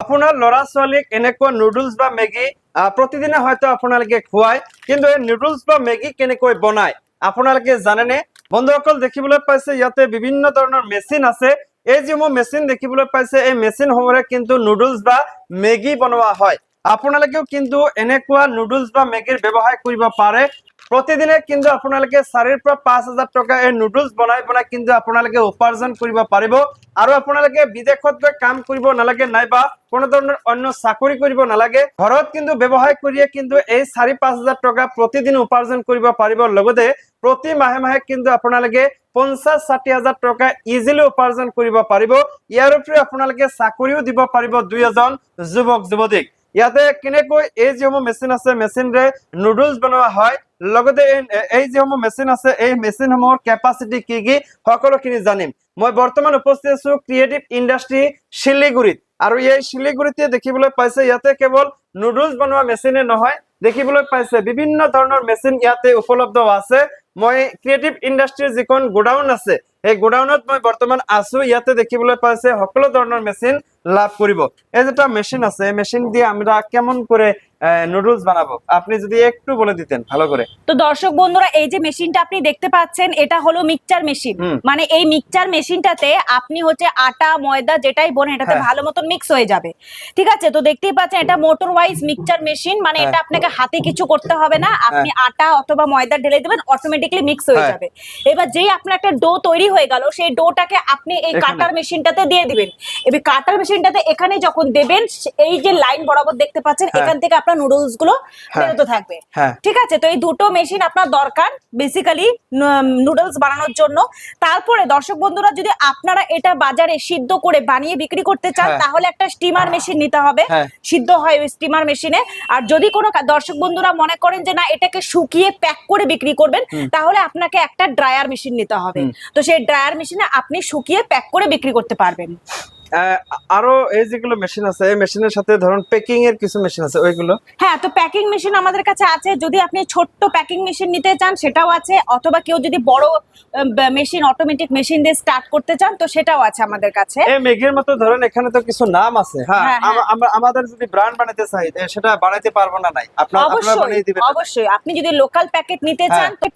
আপোনাৰ ল'ৰা ছোৱালীক এনেকুৱা নুডলছ বা মেগী প্ৰতিদিনে হয়তো আপোনালোকে খুৱায়, কিন্তু এই নুডলছ বা মেগী কেনেকৈ বনায় আপোনালোকে জানেনে? বন্ধুসকল দেখিবলৈ পাইছে ইয়াতে বিভিন্ন ধৰণৰ মেচিন আছে। এই যিসমূহ মেচিন দেখিবলৈ পাইছে এই মেচিনসমূহে কিন্তু নুডলছ বা মেগী বনোৱা হয়। আপোনালোকেও কিন্তু এনেকুৱা নুডলছ বা মেগীৰ ব্যৱসায় কৰিব পাৰে। প্ৰতিদিনে কিন্তু আপোনালোকে 4,000 পৰা 5,000 টকা এই নুডলছ বনাই বনাই কিন্তু আপোনালোকে উপাৰ্জন কৰিব পাৰিব। আৰু আপোনালোকে বিদেশত গৈ কাম কৰিব নালাগে, নাইবা কোনো ধৰণৰ অন্য চাকৰি কৰিব নালাগে। ঘৰত কিন্তু ব্যৱসায় কৰিয়ে কিন্তু এই 4,000-5,000 টকা প্ৰতিদিন উপাৰ্জন কৰিব পাৰিব। লগতে প্ৰতি মাহে মাহে কিন্তু আপোনালোকে 50,000-60,000 টকা ইজিলি উপাৰ্জন কৰিব পাৰিব। ইয়াৰ উপৰিও আপোনালোকে চাকৰিও দিব পাৰিব 2-এজন যুৱক যুৱতীক। ইয়াতে কেনেকৈ এই যিসমূহ মেচিন আছে মেচিনৰে নুডলছ বনোৱা হয়, লগতে এই যিসমূহ মেচিন আছে এই মেচিনসমূহৰ কেপাচিটি কি কি সকলোখিনি জানিম। মই বৰ্তমান উপস্থিত আছো ক্ৰিয়েটিভ ইণ্ডাষ্ট্ৰি শিলিগুড়িত। আৰু এই শিলিগুড়িতে দেখিবলৈ পাইছে ইয়াতে কেৱল নুডলছ বনোৱা মেচিনে নহয়, দেখিবলৈ পাইছে বিভিন্ন ধৰণৰ মেচিন ইয়াতে উপলব্ধ আছে। মই ক্ৰিয়েটিভ ইণ্ডাষ্ট্ৰিৰ যিখন গোডাউন আছে এই গোডাউনত মই বৰ্তমান আছো। ইয়াতে দেখিবলৈ পাইছে সকলো ধৰণৰ মেচিন লাভ কৰিব। এই যেটা মেশিন আছে মেশিন দিয়ে আমরা কেমন করে নুডলস বানাবো আপনি যদি একটু বলে দিতেন ভালো করে। তো দর্শক বন্ধুরা এই যে মেশিনটা আপনি দেখতে পাচ্ছেন এটা হলো মিক্সচার মেশিন। মানে এই মিক্সচার মেশিনটাতে আপনি হচ্ছে আটা ময়দা যেটাই বোনেন এটাতে ভালো মতন মিক্স হয়ে যাবে, ঠিক আছে? তো দেখতেই পাচ্ছেন এটা মোটর ওয়াইজ মিক্সচার মেশিন, মানে এটা আপনাকে হাতে কিছু করতে হবে না, আপনি আটা অথবা ময়দা ঢেলে দেবেন অটোমেটিক্যালি মিক্স হয়ে যাবে। এবার যেই আপনার একটা ডো তৈরি হয়ে গেল সেই ডোটাকে আপনি এই কাটার মেশিনটাতে দিয়ে দিবেন। এবার কাটার মেশিনটাতে এখানে যখন দেবেন এই যে লাইন বরাবর দেখতে পাচ্ছেন এখান থেকে আপনার নুডলস গুলো বেরোতে থাকবে, ঠিক আছে? তো এই দুটো মেশিন আপনার দরকার বেসিক্যালি নুডলস বানানোর জন্য। তারপরে দর্শক বন্ধুরা যদি আপনারা এটা বাজারে সিদ্ধ করে বানিয়ে বিক্রি করতে চান তাহলে একটা স্টিমার মেশিন নিতে হবে, সিদ্ধ হয় ওই স্টিমার মেশিনে। আর যদি কোনো দর্শক বন্ধুরা মনে করেন যে না এটাকে শুকিয়ে প্যাক করে বিক্রি করবেন তাহলে আপনাকে একটা ড্রায়ার মেশিন নিতে হবে। তো সেই ড্রায়ার মেশিনে আপনি শুকিয়ে প্যাক করে বিক্রি করতে পারবেন। আরো এই যেগুলো মেশিন আছে এই মেশিনের সাথে ধরুন প্যাকিং এর কিছু মেশিন আছে ওইগুলো। হ্যাঁ, তো প্যাকিং মেশিন আমাদের কাছে আছে। যদি আপনি ছোট্ট প্যাকিং মেশিন নিতে চান সেটাও আছে, অথবা কেউ যদি বড় মেশিন অটোমেটিক মেশিন দিয়ে স্টার্ট করতে চান তো সেটাও আছে আমাদের কাছে। এই মেগির মতো ধরেন এখানে তো কিছু নাম আছে। হ্যাঁ, আমরা আমাদের যদি ব্র্যান্ড বানাতে চাই সেটা বানাইতে পারবো না নাই আপনারা বানিয়ে দিবেন? অবশ্যই। আপনি যদি লোকাল প্যাকেট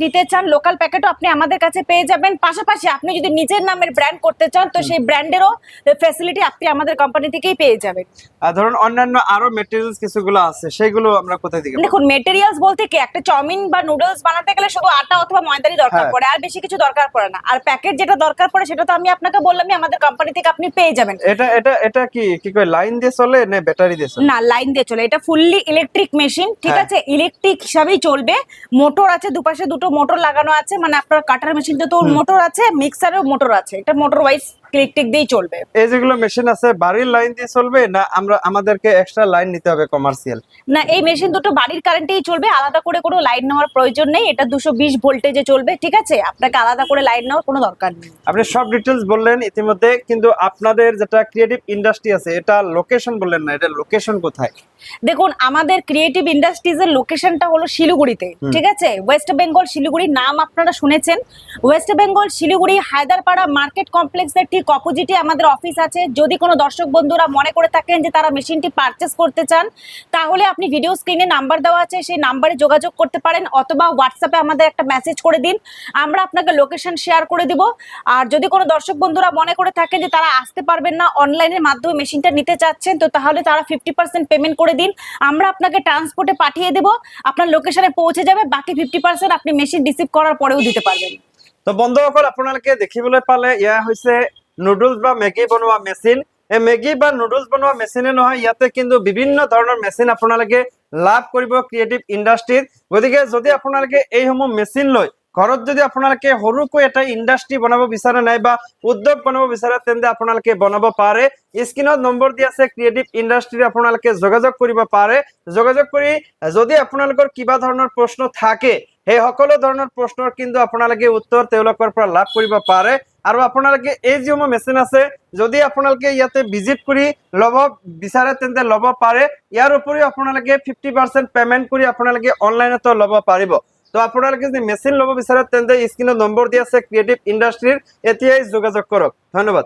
নিতে চান লোকাল প্যাকেটও আপনি আমাদের কাছে পেয়ে যাবেন। পাশাপাশি আপনি যদি নিজের নামের ব্র্যান্ড করতে চান তো সেই ব্র্যান্ডেরও ফ্যাসিলিটি আপনি আমাদের কোম্পানি থেকেই পেয়ে যাবেন। আর ধরুন অন্যান্য আরো ম্যাটেরিয়ালস কিছুগুলো আছে সেগুলো আমরা কোথায় থেকে পাবো? দেখুন ম্যাটেরিয়ালস বলতে কি একটা চাউমিন বা নুডলস বানাতে গেলে শুধু আটা অথবা ময়দারই দরকার পড়ে, আর বেশি কিছু দরকার পড়ে না। আর প্যাকেট যেটা দরকার পড়ে সেটা তো আমি আপনাকে বললামই আমাদের কোম্পানি থেকে আপনি পেয়ে যাবেন। এটা এটা এটা কি কি কয় লাইন দিয়ে চলে না ব্যাটারি দিয়ে চলে? না, লাইন দিয়ে চলে। এটা ফুললি ইলেকট্রিক মেশিন, ঠিক আছে? ইলেকট্রিক হিসাবেই চলবে। মোটর আছে, দুপাশে দুটো মোটর লাগানো আছে, মানে আপনার কাটার মেশিনটা তো মোটর আছে, মিক্সারেও মোটর আছে। এটা মোটর ওয়াইজ ইলেকট্রিক দিয়েই চলবে। এই যেগুলো মেশিন আছে বাড়ির লাইন দিয়ে চলবে না আমাদেরকে এক্সট্রা লাইন নিতে হবে কমার্শিয়াল? না, এই মেশিন দুটো বাড়ির কারেন্টেই চলবে, আলাদা করে কোনো লাইন নেওয়ার প্রয়োজন নেই। এটা 220 ভোল্টেজে চলবে, ঠিক আছে? আপনাকে আলাদা করে লাইন নেওয়ার কোনো দরকার নেই। আপনি সব ডিটেইলস বললেন ইতিমধ্যে, কিন্তু আপনাদের যেটা ক্রিয়েটিভ ইন্ডাস্ট্রি আছে এটা লোকেশন বললেন না, এটা লোকেশন কোথায়? দেখুন আমাদের ক্রিয়েটিভ ইন্ডাস্ট্রিজের লোকেশনটা হলো শিলিগুড়িতে, ঠিক আছে? ওয়েস্ট বেঙ্গল শিলিগুড়ি নাম আপনারা শুনেছেন। ওয়েস্ট বেঙ্গল শিলিগুড়ি হায়দারপাড়া মার্কেট কমপ্লেক্সের ঠিক অপোজিটে আমাদের অফিস আছে। যদি কোনো দর্শক বন্ধুরা মনে করে থাকেন যে তারা মেশিনটি পারচেস করতে চান তাহলে আপনি ভিডিও স্ক্রিনে নাম্বার দেওয়া আছে সেই নাম্বারে যোগাযোগ করতে পারেন, অথবা হোয়াটসঅ্যাপে আমাদের একটা মেসেজ করে দিন, আমরা আপনাকে লোকেশন শেয়ার করে দিব। আর যদি কোনো দর্শক বন্ধুরা মনে করে থাকেন যে তারা আসতে পারবেন না, অনলাইনের মাধ্যমে মেশিনটা নিতে চাচ্ছেন, তো তাহলে তারা 50% পেমেন্ট করে দিন, আমরা আপনাকে ট্রান্সপোর্টে পাঠিয়ে দেব, আপনার লোকেশনে পৌঁছে যাবে। বাকি 50% আপনি মেশিন রিসিভ করার পরেও দিতে পারবেন। তো বন্ধুসকল আপোনালোকে দেখিবলৈ পালে ইয়া হৈছে নুডলছ বা মেগি বনোৱা মেচিন। এই মেগি বা নুডলছ বনোৱা মেচিনে নহয়, ইয়াতে কিন্তু বিভিন্ন ধৰণৰ মেচিন আপোনালোকে লাভ কৰিব ক্ৰিয়েটিভ ইণ্ডাষ্ট্ৰিত। গতিকে যদি আপোনালোকে এইসমূহ মেচিন লৈ ঘৰত যদি আপোনালোকে সৰুকৈ এটা ইণ্ডাষ্ট্ৰি বনাব বিচাৰে নাইবা উদ্যোগ বনাব বিচাৰে তেন্তে আপোনালোকে বনাব পাৰে। স্ক্ৰিনত নম্বৰ দিয়া আছে ক্ৰিয়েটিভ ইণ্ডাষ্ট্ৰি, আপোনালোকে যোগাযোগ কৰিব পাৰে। যোগাযোগ কৰি যদি আপোনালোকৰ কিবা ধৰণৰ প্ৰশ্ন থাকে সেই সকলো ধৰণৰ প্ৰশ্নৰ কিন্তু আপোনালোকে উত্তৰ তেওঁলোকৰ পৰা লাভ কৰিব পাৰে। আৰু আপোনালোকে এই যিসমূহ মেচিন আছে যদি আপোনালোকে ইয়াতে ভিজিট কৰি ল'ব বিচাৰে তেন্তে ল'ব পাৰে। ইয়াৰ উপৰিও আপোনালোকে 50% পেমেন্ট কৰি আপোনালোকে অনলাইনতো ল'ব পাৰিব। তো আপোনালোকে যদি মেচিন ল'ব বিচাৰে তেন্তে স্ক্ৰিনত নম্বৰ দিয়া আছে ক্ৰিয়েটিভ ইণ্ডাষ্ট্ৰিৰ, এতিয়াই যোগাযোগ কৰক। ধন্যবাদ।